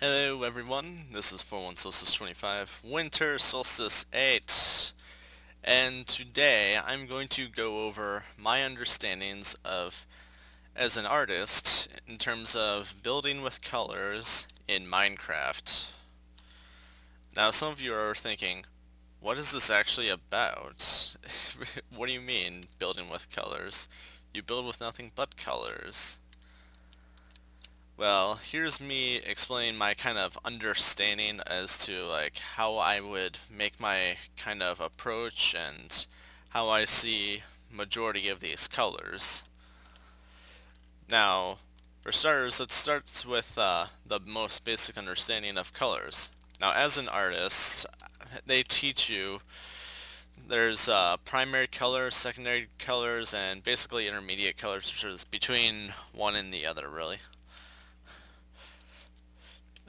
Hello everyone, this is 41 Solstice 25, Winter Solstice 8, and today I'm going to go over my understandings of, as an artist, in terms of building with colors in Minecraft. Now some of you are thinking, what is this actually about? What do you mean, building with colors? You build with nothing but colors. Well, here's me explaining my kind of understanding as to like how I would make my kind of approach and how I see majority of these colors. Now, for starters, let's start with the most basic understanding of colors. Now, as an artist, they teach you there's primary colors, secondary colors, and basically intermediate colors, which is between one and the other, really.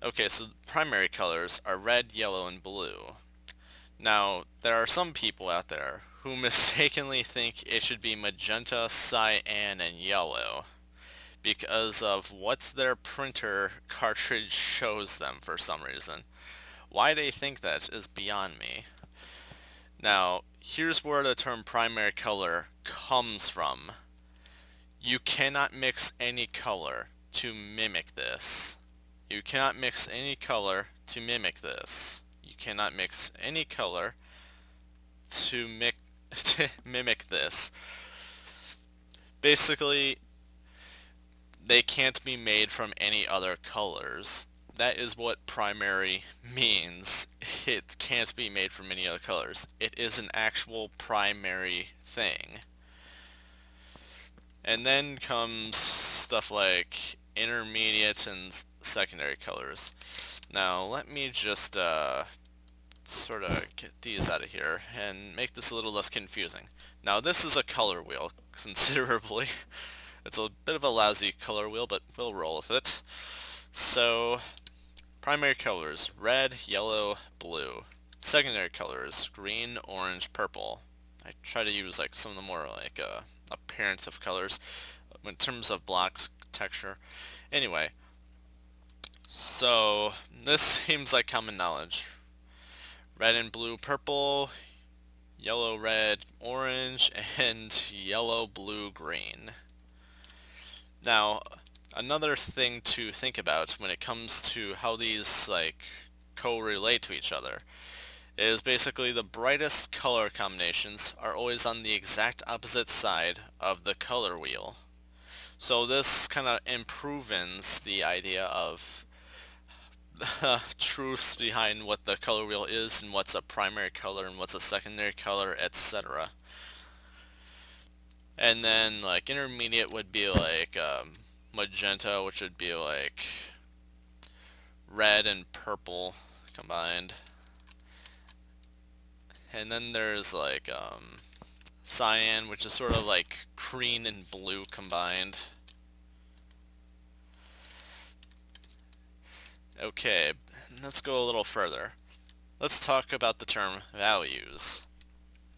Okay, so primary colors are red, yellow, and blue. Now, there are some people out there who mistakenly think it should be magenta, cyan, and yellow because of what their printer cartridge shows them for some reason. Why they think that is beyond me. Now, here's where the term primary color comes from. You cannot mix any color to mimic this. You cannot mix any color to mimic this. You cannot mix any color to, to mimic this. Basically, they can't be made from any other colors. That is what primary means. It can't be made from any other colors. It is an actual primary thing. And then comes stuff like intermediate and secondary colors. Now let me just sort of get these out of here and make this a little less confusing. Now this is a color wheel, considerably. It's a bit of a lousy color wheel, but we'll roll with it. So, primary colors, red, yellow, blue. Secondary colors, green, orange, purple. I try to use like some of the more like appearance of colors in terms of blocks, texture. Anyway, so this seems like common knowledge. Red and blue, purple, yellow, red, orange, and yellow, blue, green. Now, another thing to think about when it comes to how these like correlate to each other is basically the brightest color combinations are always on the exact opposite side of the color wheel. So this kind of improves the idea of truths behind what the color wheel is and what's a primary color and what's a secondary color, etc. And then like intermediate would be like magenta, which would be like red and purple combined. And then there's like cyan, which is sort of like green and blue combined. Okay, let's go a little further. Let's talk about the term values.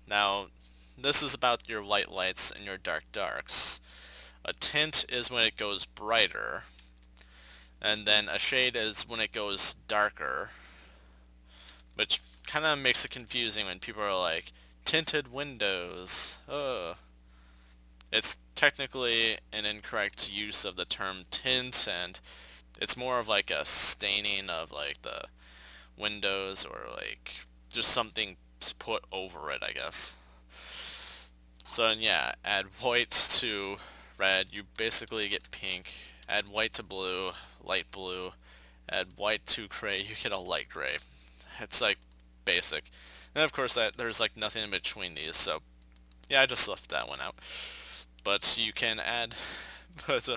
Now, this is about your light lights and your dark darks. A tint is when it goes brighter, and then a shade is when it goes darker, which kind of makes it confusing when people are like, tinted windows, oh. It's technically an incorrect use of the term tint, and it's more of like a staining of like the windows or like just something put over it, I guess. So yeah, add white to red, you basically get pink. Add white to blue, light blue. Add white to gray, you get a light gray. It's like basic. And of course there's like nothing in between these, so yeah, I just left that one out. But you can add, but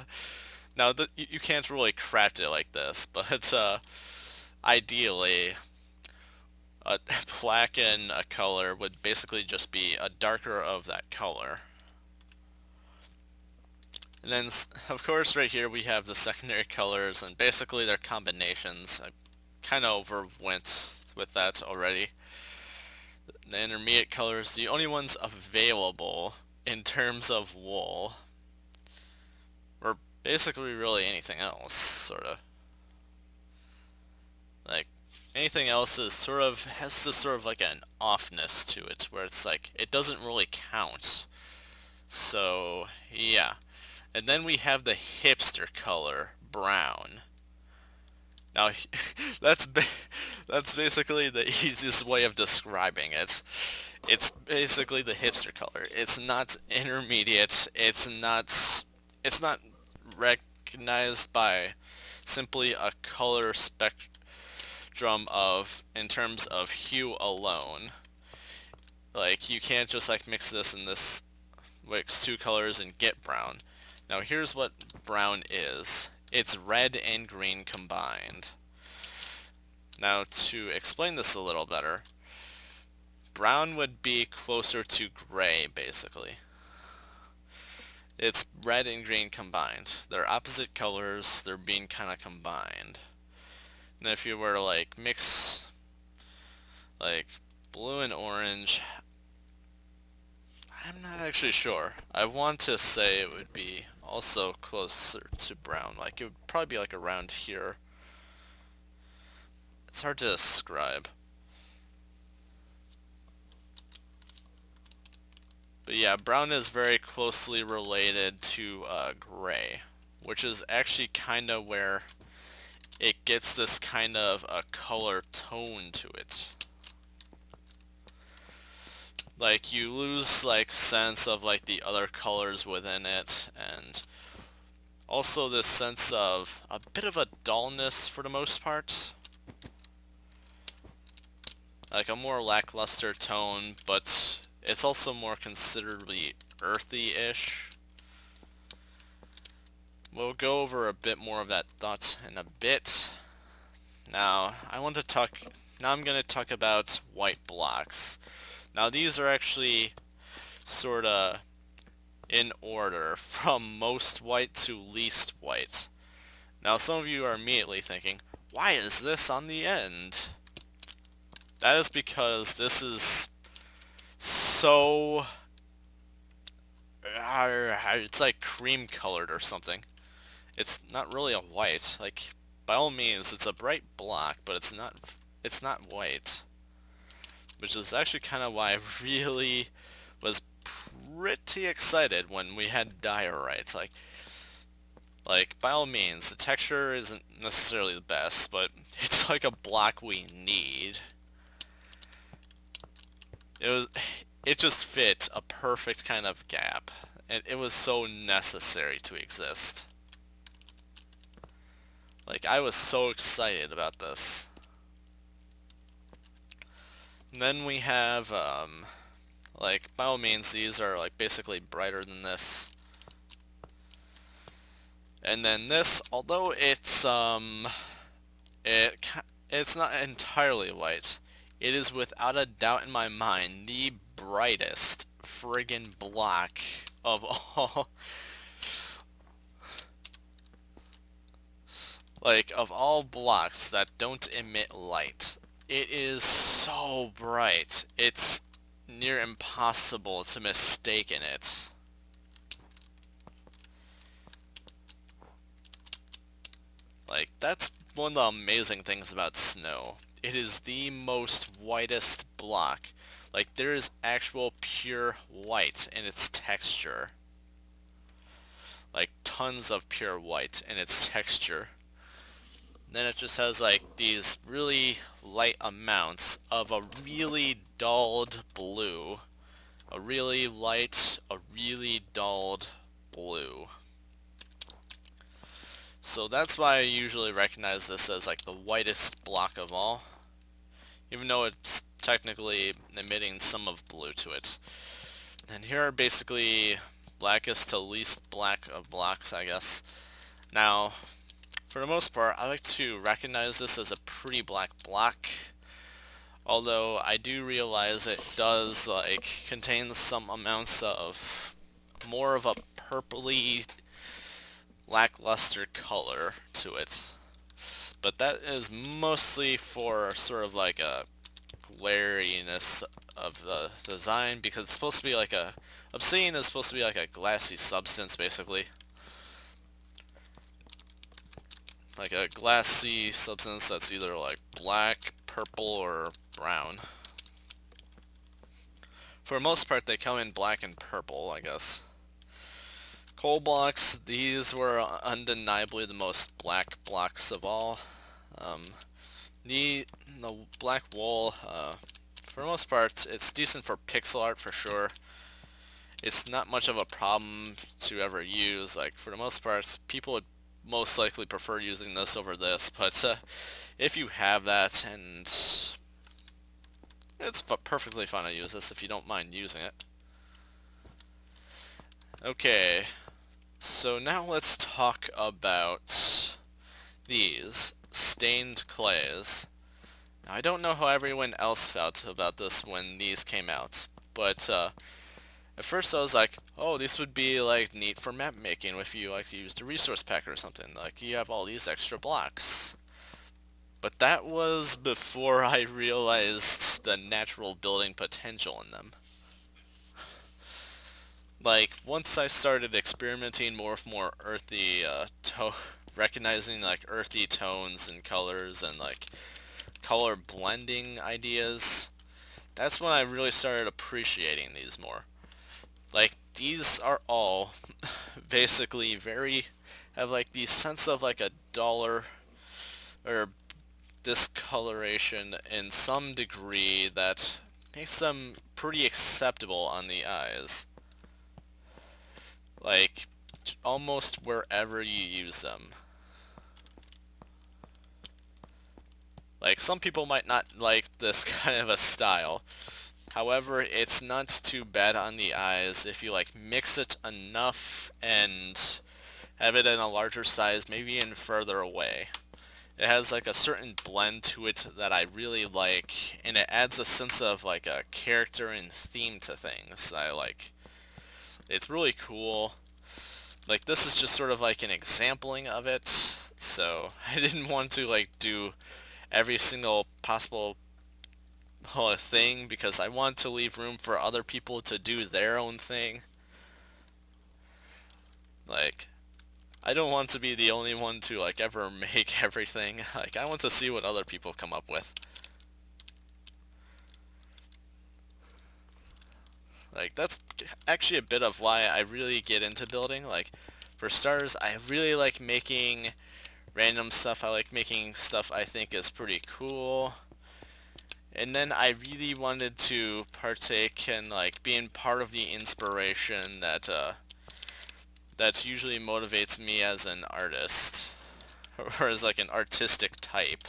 now you can't really craft it like this, but ideally a black in a color would basically just be a darker of that color. And then, of course, right here we have the secondary colors and basically their combinations. I kind of overwent with that already. The intermediate colors, the only ones available in terms of wool, or basically really anything else, sort of. anything else is sort of has this sort of like an offness to it, where it's like it doesn't really count. So yeah, and then we have the hipster color, brown. Now that's that's basically the easiest way of describing it. It's basically the hipster color. It's not intermediate. It's not recognized by simply a color spectrum of in terms of hue alone. Like you can't just like mix this and this, mix two colors and get brown. Now here's what brown is. It's red and green combined. Now to explain this a little better, brown would be closer to gray basically. It's red and green combined. They're opposite colors, they're being kind of combined. And if you were to like mix like blue and orange, I'm not actually sure. I want to say it would be also closer to brown. Like it would probably be like around here. It's hard to describe. But yeah, brown is very closely related to gray, which is actually kind of where it gets this kind of a color tone to it. Like you lose like sense of like the other colors within it, and also this sense of a bit of a dullness for the most part. Like a more lackluster tone, but it's also more considerably earthy-ish. We'll go over a bit more of that thought in a bit. Now, now I'm going to talk about white blocks. Now these are actually sorta in order from most white to least white. Now some of you are immediately thinking, why is this on the end? That is because this is so... it's like cream colored or something. It's not really a white. Like, by all means, it's a bright block, but it's not white. Which is actually kind of why I really was pretty excited when we had diorite. Like, by all means, the texture isn't necessarily the best, but it's like a block we need. It just fit a perfect kind of gap, and it was so necessary to exist. Like, I was so excited about this. And then we have, like, by all means, these are, like, basically brighter than this. And then this, although it's not entirely white, it is without a doubt in my mind the brightest friggin' block of all. Like, of all blocks that don't emit light. It is so bright. It's near impossible to mistake in it. Like, that's one of the amazing things about snow. It is the most whitest block. Like, there is actual pure white in its texture. Like, tons of pure white in its texture. Then it just has, like, these really light amounts of a really dulled blue. A really light, a really dulled blue. So that's why I usually recognize this as like the whitest block of all, even though it's technically emitting some of blue to it. And here are basically blackest to least black of blocks, I guess. Now, for the most part, I like to recognize this as a pretty black block, although I do realize it does like contain some amounts of more of a purpley lackluster color to it. But that is mostly for sort of like a glariness of the design, because it's supposed to be like a... Obsidian is supposed to be like a glassy substance, basically. like a glassy substance that's either like black, purple, or brown. For the most part, they come in black and purple, I guess. Coal blocks, these were undeniably the most black blocks of all. Um, the black wool, for the most part, it's decent for pixel art for sure. It's not much of a problem to ever use. Like, for the most part, people would most likely prefer using this over this, but if you have that, and it's perfectly fine to use this if you don't mind using it. Okay, so now let's talk about these stained clays. Now, I don't know how everyone else felt about this when these came out, but at first I was like, oh, this would be like neat for map making if you like used a resource pack or something. Like, you have all these extra blocks. But that was before I realized the natural building potential in them. Like, once I started experimenting more with more earthy, recognizing like earthy tones and colors and like color blending ideas, that's when I really started appreciating these more. Like, these are all basically have like the sense of like a duller or discoloration in some degree that makes them pretty acceptable on the eyes. Like, almost wherever you use them. Like, some people might not like this kind of a style. However, it's not too bad on the eyes if you like mix it enough and have it in a larger size, maybe even further away. It has like a certain blend to it that I really like, and it adds a sense of like a character and theme to things that I like. It's really cool. Like, this is just sort of like an exampling of it, so I didn't want to like do every single possible thing because I want to leave room for other people to do their own thing. Like, I don't want to be the only one to like ever make everything. Like, I want to see what other people come up with. Like, that's actually a bit of why I really get into building. Like, for starters, I really like making random stuff. I like making stuff I think is pretty cool. And then I really wanted to partake in like being part of the inspiration that usually motivates me as an artist, or as like an artistic type.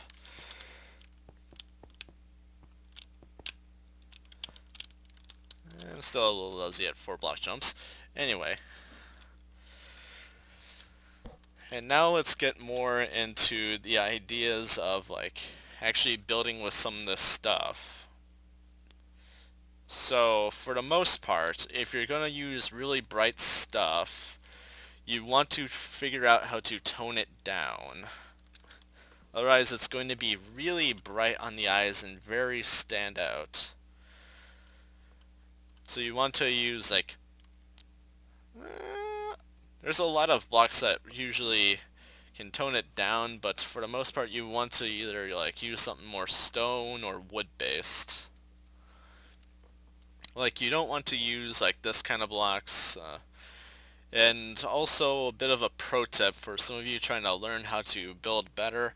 I'm still a little lazy at 4 block jumps. Anyway. And now let's get more into the ideas of like actually building with some of this stuff. So for the most part, if you're going to use really bright stuff, you want to figure out how to tone it down. Otherwise it's going to be really bright on the eyes and very stand out. So you want to use like there's a lot of blocks that usually can tone it down, but for the most part you want to either like use something more stone or wood based. Like, you don't want to use like this kind of blocks. And also a bit of a pro tip for some of you trying to learn how to build better.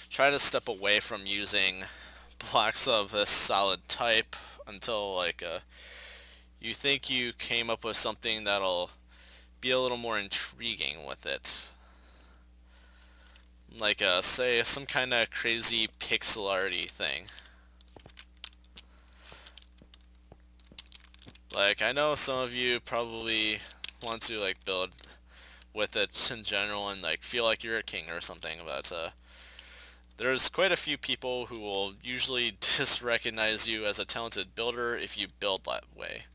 Try to step away from using blocks of this solid type until like you think you came up with something that'll be a little more intriguing with it. Like say some kind of crazy pixel arty thing. Like, I know some of you probably want to like build with it in general and like feel like you're a king or something, but there's quite a few people who will usually disrecognize you as a talented builder if you build that way.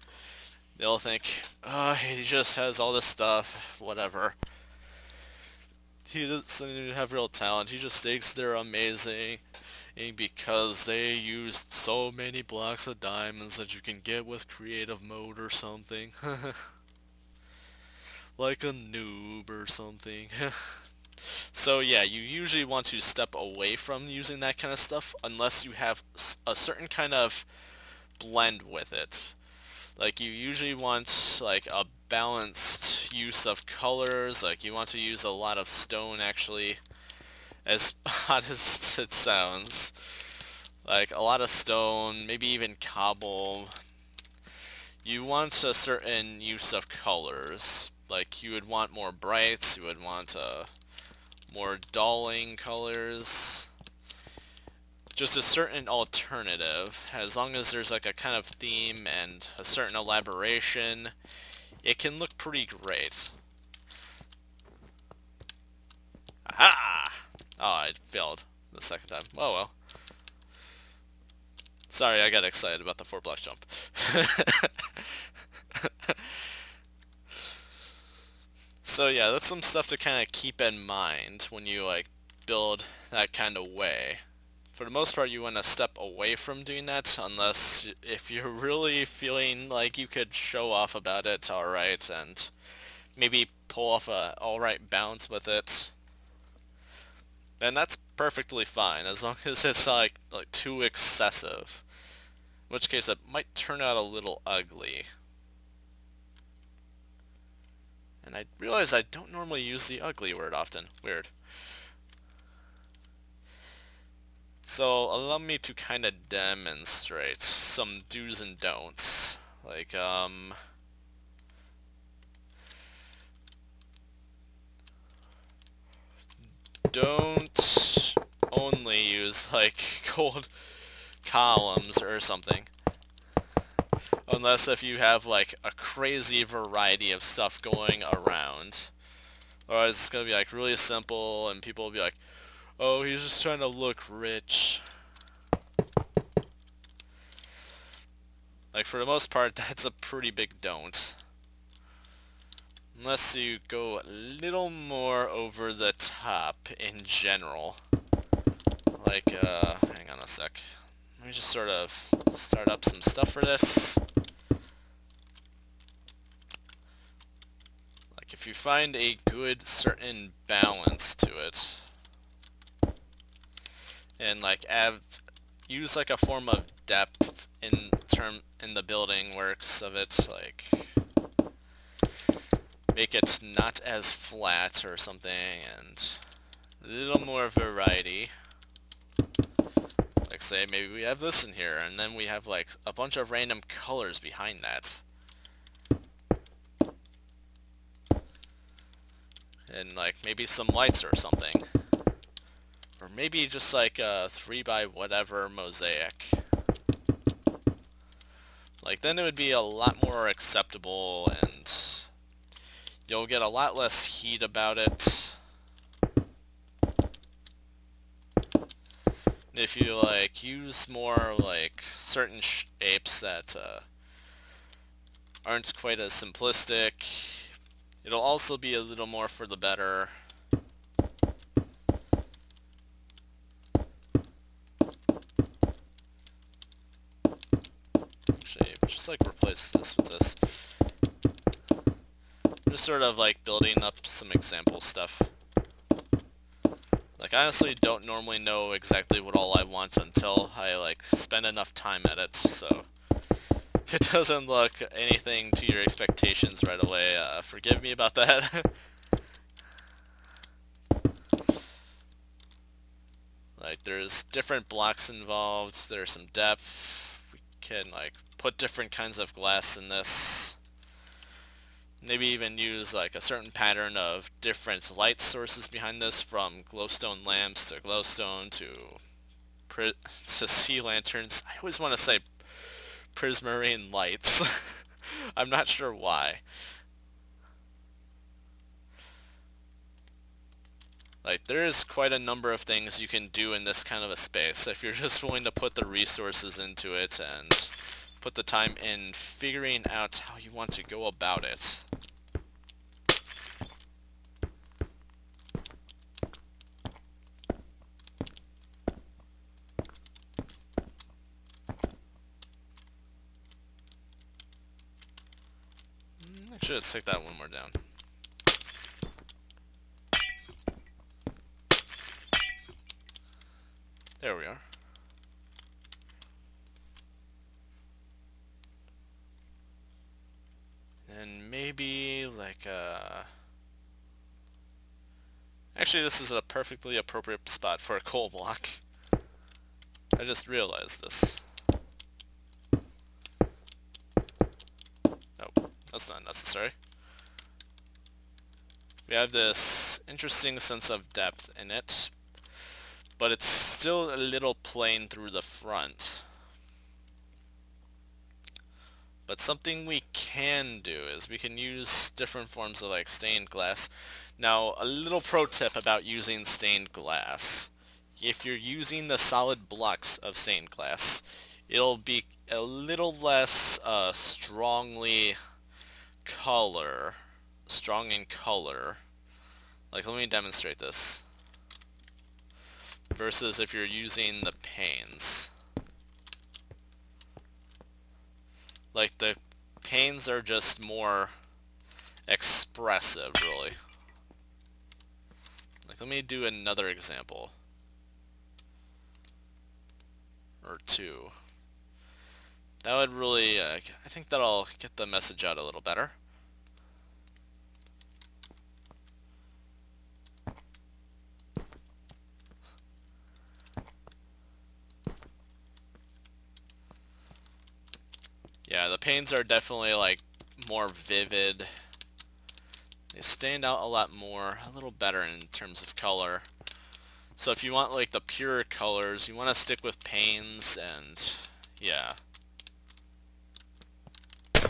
They'll think, oh, he just has all this stuff, whatever. He doesn't even have real talent, he just thinks they're amazing because they used so many blocks of diamonds that you can get with creative mode or something. Like a noob or something. So yeah, you usually want to step away from using that kind of stuff unless you have a certain kind of blend with it. Like you usually want like a balanced use of colors, like you want to use a lot of stone actually, as odd as it sounds. Like a lot of stone, maybe even cobble. You want a certain use of colors. Like you would want more brights, you would want more dulling colors. Just a certain alternative. As long as there's like a kind of theme and a certain elaboration, it can look pretty great. Aha! Oh, I failed the second time. Oh well. Sorry, I got excited about the 4-block jump. So yeah, that's some stuff to kind of keep in mind when you like build that kind of way. For the most part, you want to step away from doing that unless if you're really feeling like you could show off about it, alright, and maybe pull off a alright bounce with it. And that's perfectly fine, as long as it's not like too excessive. In which case it might turn out a little ugly. And I realize I don't normally use the ugly word often. Weird. So allow me to kind of demonstrate some do's and don'ts. Like, don't only use like gold columns or something. Unless if you have like a crazy variety of stuff going around. Otherwise it's gonna be like really simple and people will be like, oh, he's just trying to look rich. Like for the most part, that's a pretty big don't. Unless you go a little more over the top in general. Like, hang on a sec. Let me just sort of start up some stuff for this. Like if you find a good certain balance to it, and like use like a form of depth in the building works of it, like make it not as flat or something, and a little more variety. Like say maybe we have this in here, and then we have like a bunch of random colors behind that. And like maybe some lights or something. Or maybe just like a 3 by whatever mosaic. Like then it would be a lot more acceptable and you'll get a lot less heat about it. If you like use more like certain shapes that aren't quite as simplistic, it'll also be a little more for the better. Actually, just like replace this with this. I'm just sort of like building up some example stuff. Like I honestly don't normally know exactly what all I want until I like spend enough time at it, so if it doesn't look anything to your expectations right away, forgive me about that. Like there's different blocks involved, there's some depth, we can like put different kinds of glass in this. Maybe even use like a certain pattern of different light sources behind this, from glowstone lamps to glowstone to sea lanterns. I always want to say prismarine lights. I'm not sure why. Like there is quite a number of things you can do in this kind of a space if you're just willing to put the resources into it and put the time in figuring out how you want to go about it. Actually, let's take that one more down. There we are. And maybe like actually, this is a perfectly appropriate spot for a coal block. I just realized this. Nope, that's not necessary. We have this interesting sense of depth in it, but it's still a little plain through the front. But something we can do is we can use different forms of like stained glass. Now, a little pro tip about using stained glass. If you're using the solid blocks of stained glass, it'll be a little less strong in color. Like, let me demonstrate this. Versus if you're using the panes. Like, the panes are just more expressive, really. Like, let me do another example. Or two. That would really, I think that'll get the message out a little better. Yeah, the panes are definitely, like, more vivid. They stand out a lot more, a little better in terms of color. So if you want, like, the pure colors, you want to stick with panes, and, yeah. I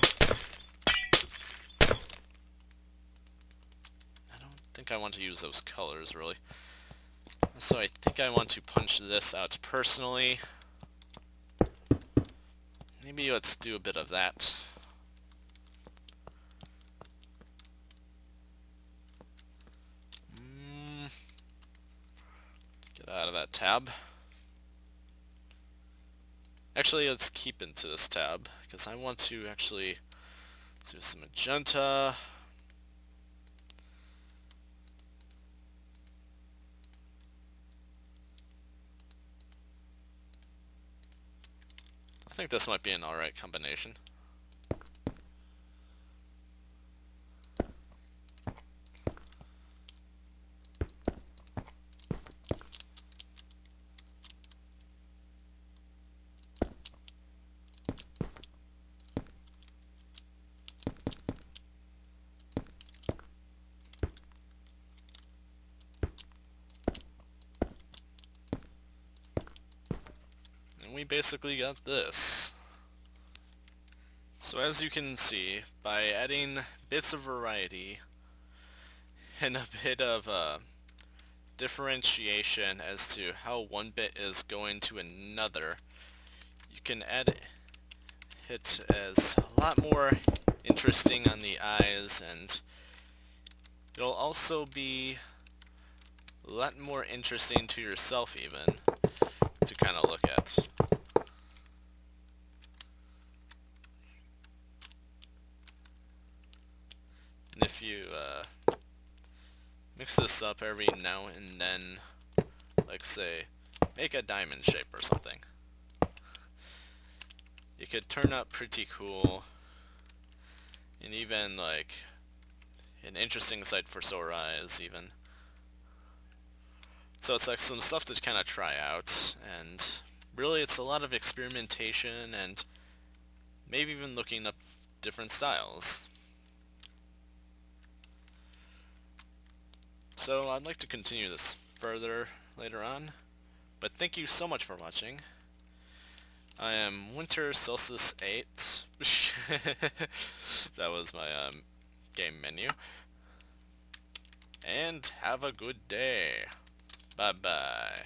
don't think I want to use those colors, really. So I think I want to punch this out personally. Maybe let's do a bit of that. Get out of that tab. Actually, let's keep into this tab, because I want to actually do some magenta. I think this might be an alright combination. And we basically got this. So as you can see, by adding bits of variety and a bit of differentiation as to how one bit is going to another, you can add it as a lot more interesting on the eyes, and it'll also be a lot more interesting to yourself even to kind of look at. And if you mix this up every now and then, like say, make a diamond shape or something, it could turn out pretty cool, and even like an interesting sight for sore eyes even. So it's like some stuff to kind of try out, and really it's a lot of experimentation and maybe even looking up different styles. So I'd like to continue this further later on, but thank you so much for watching. I am Winter Solstice 8. That was my game menu. And have a good day. Bye bye.